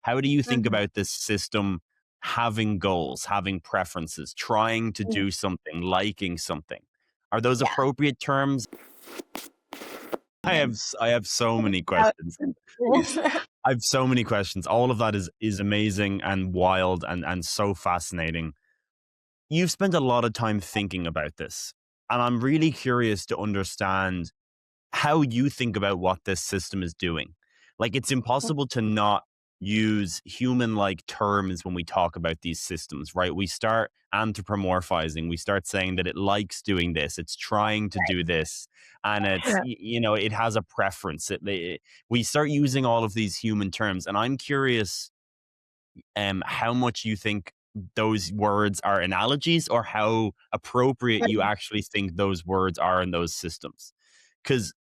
How do you think Mhm. about this system having goals, having preferences, trying to Mm. do something, liking something? Are those Yeah. appropriate terms? And I have so many questions. I have so many questions. All of that is amazing and wild and so fascinating. You've spent a lot of time thinking about this, and I'm really curious to understand how you think about what this system is doing. Like, it's impossible to not use human like terms when we talk about these systems, right? We start anthropomorphizing, we start saying that it likes doing this, it's trying to do this, and Yeah. it has a preference. We start using all of these human terms, and I'm curious how much you think those words are analogies or how appropriate you actually think those words are in those systems. Because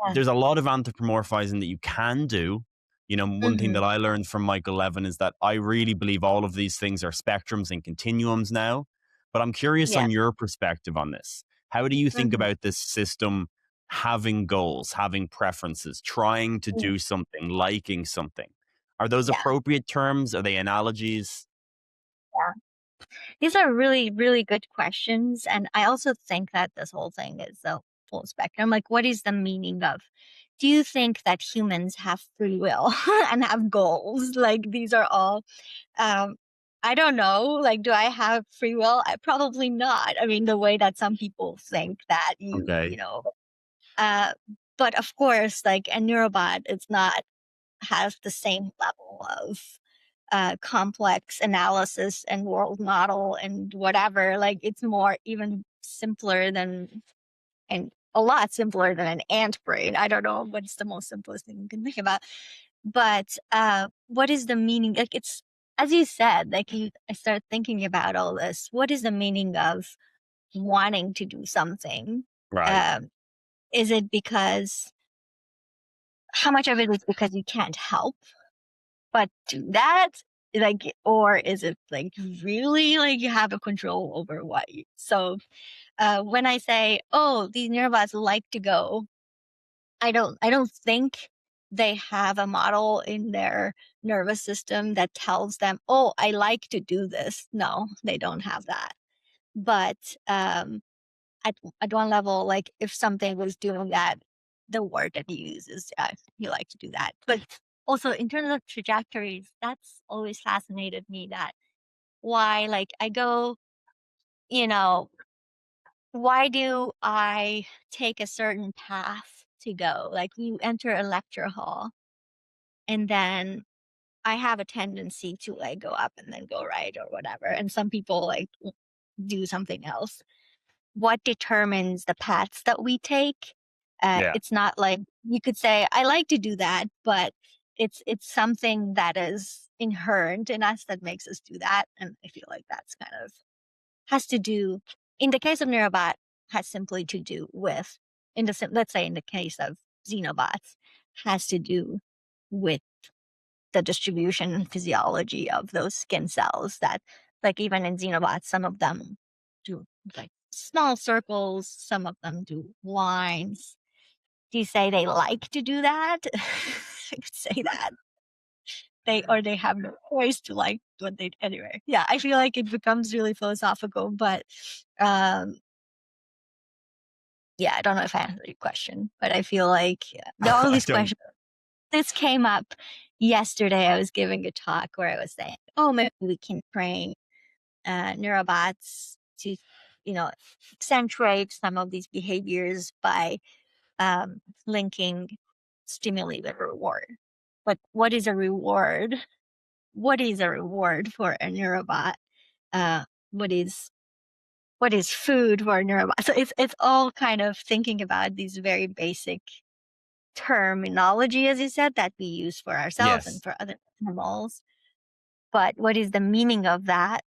Yeah. there's a lot of anthropomorphizing that you can do. One thing Mhm. that I learned from Michael Levin is that I really believe all of these things are spectrums and continuums now. But I'm curious Yeah. on your perspective on this. How do you think Mhm. about this system having goals, having preferences, trying to Mm. do something, liking something? Are those Yeah. appropriate terms? Are they analogies? Yeah. These are really, really good questions. And I also think that this whole thing is the full spectrum. Like, what is the meaning of? Do you think that humans have free will and have goals? Like, these are all, um, I don't know. Like, do I have free will? I probably not. I mean, the way that some people think that Okay. uh, but of course, like a neurobot, it's not has the same level of complex analysis and world model and whatever. Like it's more even simpler than and a lot simpler than an ant brain. I don't know what's the most simplest thing you can think about. But what is the meaning? Like it's as you said, I started thinking about all this. What is the meaning of wanting to do something? Right. Um, is it because how much of it is because you can't help but do that? Like, or is it like really like you have a control over what you, so when I say, oh, these neurobots like to go, I don't think they have a model in their nervous system that tells them, oh, I like to do this. No, they don't have that. But at one level, like if something was doing that, the word that you use is you like to do that. But also in terms of trajectories, that's always fascinated me that why like I go, you know, why do I take a certain path to go? Like you enter a lecture hall and then I have a tendency to like go up and then go right or whatever. And some people like do something else. What determines the paths that we take? Yeah. It's not like you could say, I like to do that, but it's something that is inherent in us that makes us do that. And I feel like that's kind of has to do in the case of neurobot has simply to do with let's say in the case of xenobots has to do with the distribution and physiology of those skin cells that like even in xenobots some of them do like small circles, some of them do lines. Do you say they like to do that? I could say that they have no choice to like what they anyway. Yeah, I feel like it becomes really philosophical, but um yeah, I don't know if I answered your question, but I feel like all I these don't. questions. This came up yesterday. I was giving a talk where I was saying, "Oh, maybe we can train neurobots to, accentuate some of these behaviors by linking stimuli with reward." But what is a reward? What is a reward for a neurobot? Uh, what is food for a neurobot? So it's all kind of thinking about these very basic terminology, as you said, that we use for ourselves and Yes. for other animals. But what is the meaning of that?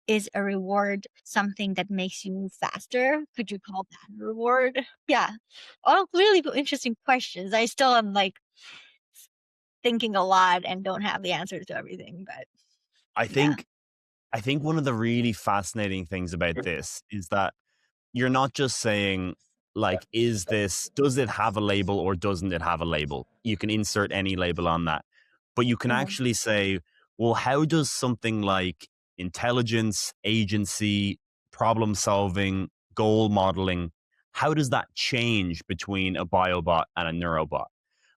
Is a reward something that makes you move faster? Could you call that a reward? Yeah. All really interesting questions. I still am like thinking a lot and don't have the answers to everything, but I yeah. think I think one of the really fascinating things about this is that you're not just saying, like, does it have a label or doesn't it have a label? You can insert any label on that. but you can Mhm. actually say, well, how does something like intelligence, agency, problem solving, goal modeling, how does that change between a biobot and a neurobot?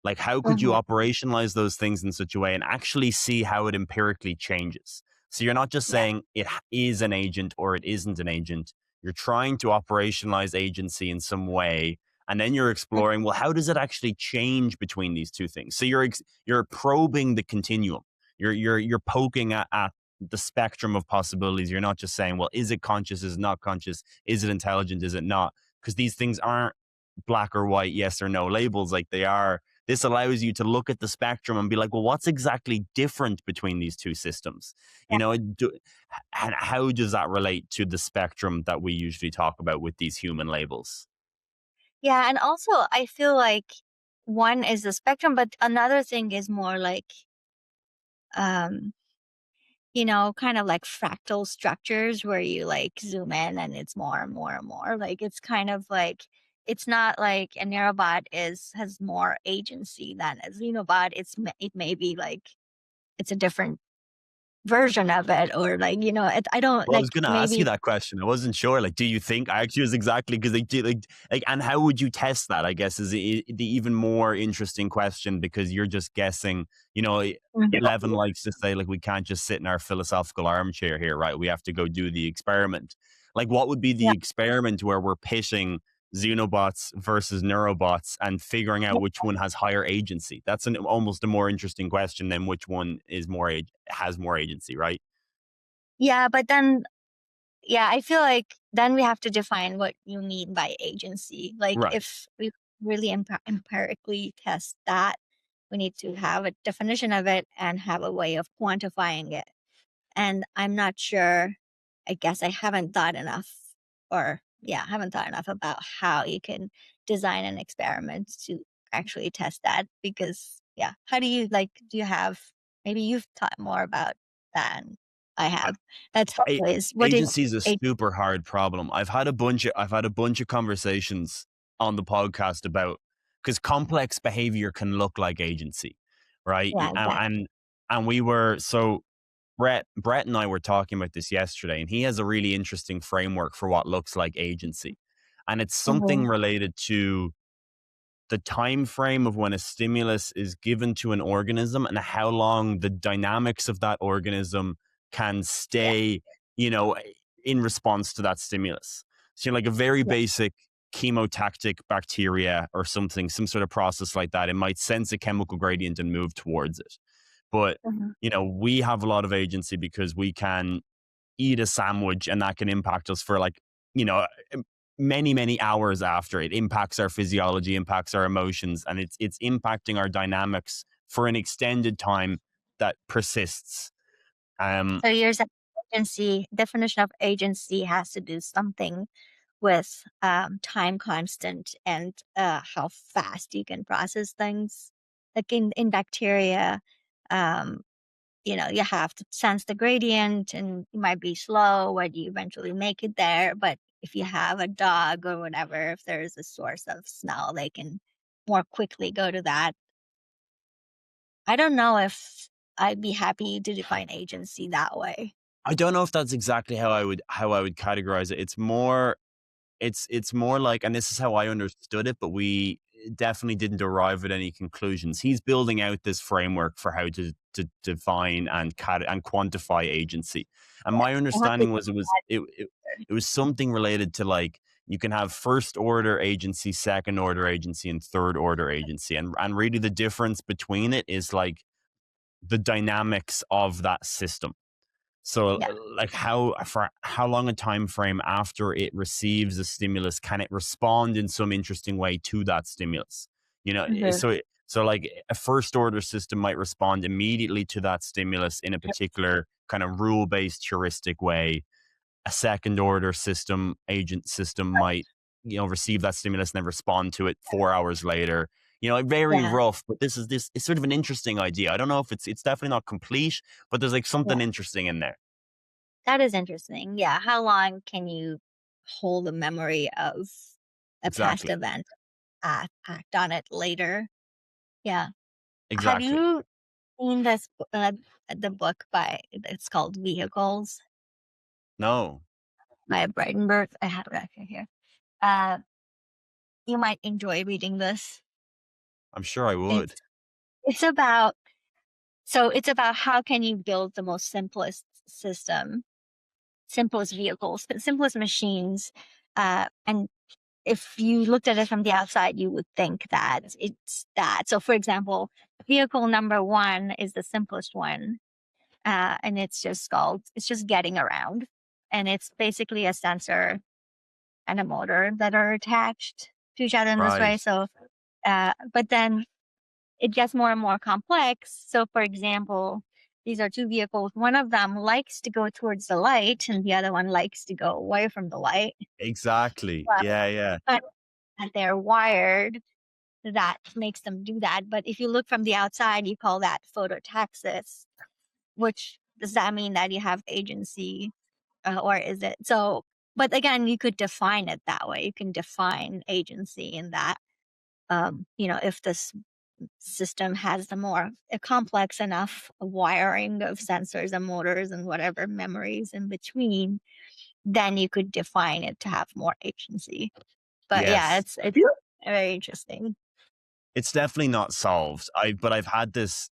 Like, how could you Mhm. operationalize those things in such a way and actually see how it empirically changes? So you're not just Yeah. saying it is an agent or it isn't an agent. You're trying to operationalize agency in some way. And then you're exploring, well, how does it actually change between these two things? So you're probing the continuum. You're poking at the spectrum of possibilities. You're not just saying, well, is it conscious? Is it not conscious? Is it intelligent? Is it not? Because these things aren't black or white, yes or no labels like they are. This allows you to look at the spectrum and be like, well, what's exactly different between these two systems? You know, and how does that relate to the spectrum that we usually talk about with these human labels? Yeah, and also I feel like one is the spectrum, but another thing is more like, um, kind of like fractal structures where you like zoom in and it's more and more and more. Like it's kind of like it's not like a neurobot is has more agency than a xenobot. It may be like it's a different version of it, or like I don't Well, I was like going to ask you maybe. that question. I wasn't sure. Like, do you think I actually was exactly because they do like, and how would you test that? I guess is the even more interesting question because you're just guessing. You know, Levin Mhm. likes to say like we can't just sit in our philosophical armchair here, right? We have to go do the experiment. Like, what would be the Yeah. experiment where we're pitching xenobots versus neurobots and figuring out which one has higher agency? That's almost a more interesting question than which one is has more agency, right? Yeah, but then yeah, I feel like then we have to define what you mean by agency. Like Right. if we really empirically test that, we need to have a definition of it and have a way of quantifying it. And I'm not sure. I guess I haven't thought enough, or yeah, I haven't thought enough about how you can design an experiment to actually test that. Because yeah, how do you like? Do you have maybe you've thought more about that than I have? That's A always what is Agency is a a super hard problem. I've had a bunch of conversations on the podcast about because complex behavior can look like agency, right? yeah, exactly. And we were so Brett and I were talking about this yesterday, and he has a really interesting framework for what looks like agency. And it's something Mhm. related to the time frame of when a stimulus is given to an organism and how long the dynamics of that organism can Yeah, stay, you know, in response to that stimulus. So, like a very yeah. basic chemotactic bacteria or something, some sort of process like that, it might sense a chemical gradient and move towards it. But, Mhm. we have a lot of agency because we can eat a sandwich and that can impact us for like, you know, many, many hours after. It impacts our physiology, impacts our emotions, and it's impacting our dynamics for an extended time that persists. Um, So you're saying agency definition of agency has to do something with time constant and how fast you can process things. Like in bacteria, um, you have to sense the gradient and you might be slow when you eventually make it there. But if you have a dog or whatever, if there's a source of smell, they can more quickly go to that. I don't know if I'd be happy to define agency that way. I don't know if that's exactly how I would categorize it. It's more like, and this is how I understood it, but we definitely didn't arrive at any conclusions. He's building out this framework for how to define and and quantify agency. And Yeah. my We'll have to understanding was it was something related to like you can have first order agency, second order agency, and third order agency. And really the difference between it is like the dynamics of that system. So, yeah. like, for how long a time frame after it receives a stimulus can it respond in some interesting way to that stimulus? Mhm. So like a first order system might respond immediately to that stimulus in a particular kind of rule based heuristic way. A second order agent system might receive that stimulus and then respond to it 4 hours later. Very Yeah. rough, but this is sort of an interesting idea. I don't know if it's definitely not complete, but there's like Yeah. something interesting in there. That is interesting. Yeah. How long can you hold a memory of a past Exactly. event, act on it later? Yeah. Have Exactly. you? seen this the book by it's called Vehicles No, by Braitenberg. I have it actually here. Uh, you might enjoy reading this. I'm sure I It's would. it's about it's about how can you build the most simplest system, simplest vehicles, simplest machines, and if you looked at it from the outside, you would think that it's that. So, for example, vehicle number one is the simplest one, and it's just getting around, and it's basically a sensor and a motor that are attached to each other in this Right. way. So, but then it gets more and more complex. So, for example, these are two vehicles. One of them likes to go towards the light, and the other one likes to go away from the light. Exactly. But Yeah, yeah. but they're wired that makes them do that. But if you look from the outside, you call that phototaxis, which does that mean that you have agency, or is it so? But again, you could define it that way. You can define agency in that, if this system has the more a complex enough wiring of sensors and motors and whatever memories in between, then you could define it to have more agency. But yeah, Yes. it's very interesting. It's definitely not solved. I've had this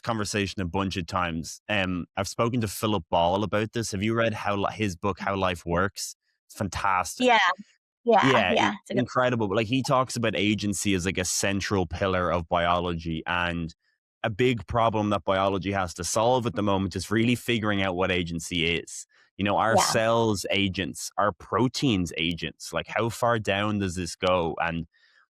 conversation a bunch of times. I've spoken to Philip Ball about this. Have you read his book How Life Works? It's fantastic. Yeah, yeah, Yeah, yeah. It's a good. incredible. But like he talks about agency as like a central pillar of biology, and a big problem that biology has to solve at the moment is really figuring out what agency is. You know, our Yeah, cells agents, our proteins agents. Like, how far down does this go? And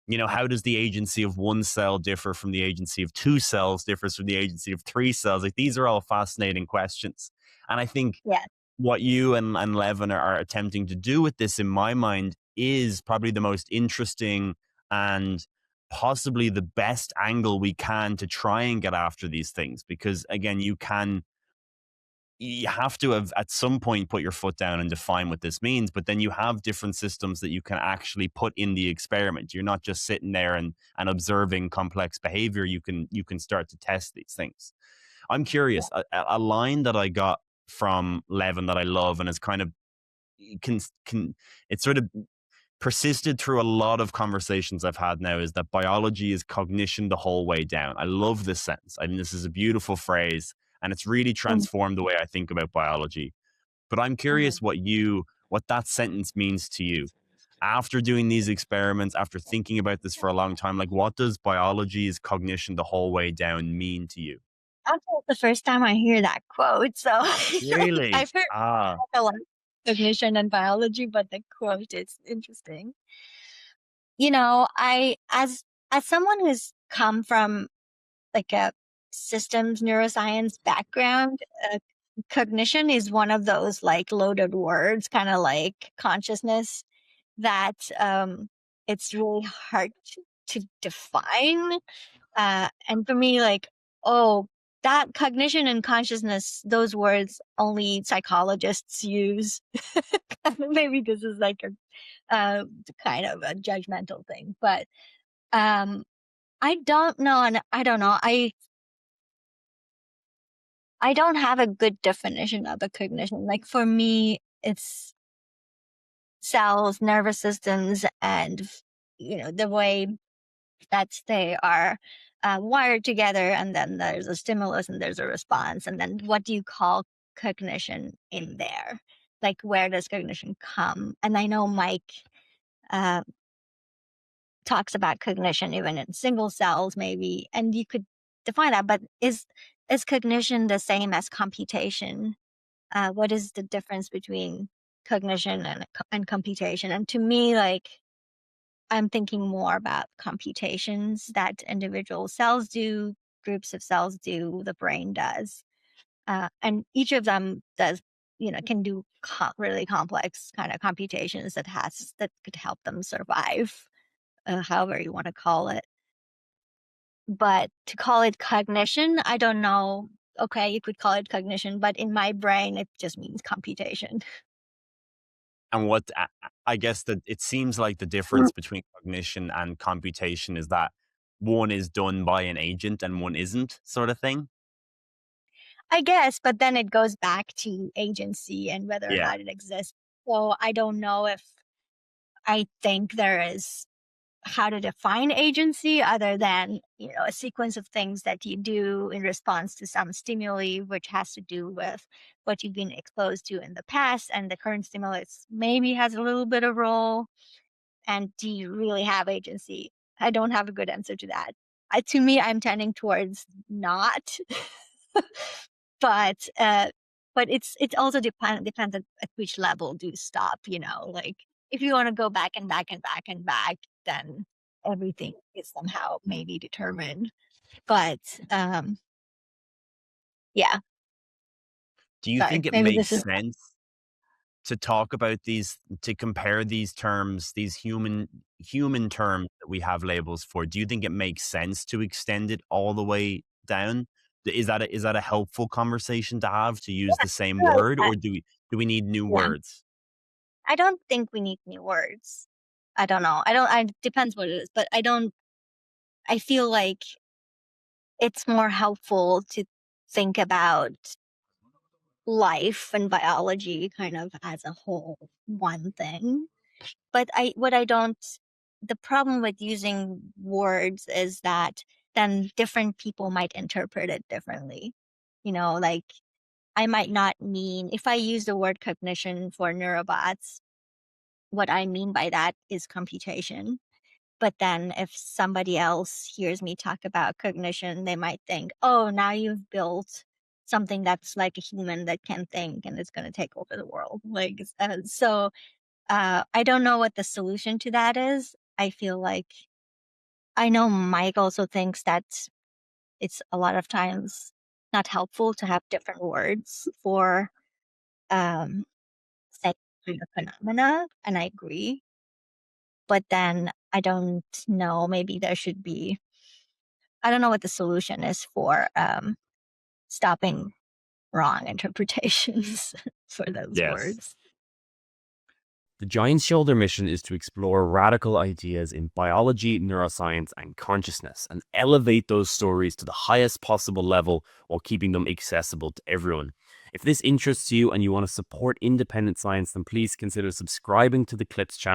you know, how does the agency of one cell differ from the agency of two cells, differs from the agency of three cells? Like, these are all fascinating questions. And I think yeah, what you and Levin are attempting to do with this, in my mind, is probably the most interesting and possibly the best angle we can to try and get after these things. Because again, you have to have at some point put your foot down and define what this means, but then you have different systems that you can actually put in the experiment. You're not just sitting there and observing complex behavior. You can start to test these things. I'm yeah, curious, a line that I got from Levin that I love and is kind of can it's sort of persisted through a lot of conversations I've had now, is that biology is cognition the whole way down. I love this sentence. I mean, this is a beautiful phrase, and it's really mm, transformed the way I think about biology. But I'm mhm. curious what that sentence means to you. After doing these experiments, after thinking about this for a long time, like, what does biology is cognition the whole way down mean to you? Actually, it's the first time I hear that quote. So Really? I've heard Ah, a lot of cognition and biology, but the quote is interesting. I as someone who's come from like a systems neuroscience background, cognition is one of those like loaded words, kind of like consciousness, that it's really hard to define. And for me, like, oh, that cognition and consciousness, those words only psychologists use. Maybe this is like a kind of a judgmental thing, but um, I don't know, and I don't know. I don't have a good definition of a cognition. Like for me, it's cells, nervous systems, and the way that they are wired together, and then there's a stimulus and there's a response, and then what do you call cognition in there? Like where does cognition come? And I know Mike uh, talks about cognition even in single cells, maybe, and you could define that. But is cognition the same as computation? What is the difference between cognition and computation? And to me, like, I'm thinking more about computations that individual cells do, groups of cells do, the brain does. And each of them does, can do really complex kind of computations that could help them survive, however you want to call it. But to call it cognition, I don't know. Okay, you could call it cognition, but in my brain, it just means computation. and what I guess that it seems like the difference between cognition and computation is that one is done by an agent and one isn't, sort of thing? I guess, but then it goes back to agency and whether or Yeah. not it exists. So I don't know if I think there is how to define agency other than, a sequence of things that you do in response to some stimuli, which has to do with what you've been exposed to in the past, and the current stimulus maybe has a little bit of role. And do you really have agency? I don't have a good answer to that. To me, I'm tending towards not. but but it also depends at which level do you stop. Like if you want to go back and back and back and back, then everything is somehow maybe determined. But yeah, Do you sorry, think it maybe this makes is sense to talk about these, to compare these terms, these human terms that we have labels for? Do you think it makes sense to extend it all the way down? Is that a helpful conversation to have, to use the same word, yeah, or do we need new yeah. words? I don't think we need new words. I don't know. I don't. I depends what it is, but I don't. I feel like it's more helpful to think about life and biology kind of as a whole one thing. But what I don't the problem with using words is that then different people might interpret it differently. Like I might not mean if I use the word cognition for neurobots, what I mean by that is computation. But then if somebody else hears me talk about cognition, they might think, oh, now you've built something that's like a human that can think and it's going to take over the world. I don't know what the solution to that is. I feel like I know Mike also thinks that it's a lot of times not helpful to have different words for um, same kind of phenomena, and I agree. But then I don't know, maybe there should be, I don't know what the solution is for stopping wrong interpretations for those Yes. words. The Giant Shoulder mission is to explore radical ideas in biology, neuroscience, and consciousness, and elevate those stories to the highest possible level while keeping them accessible to everyone. If this interests you and you want to support independent science, then please consider subscribing to the Clips channel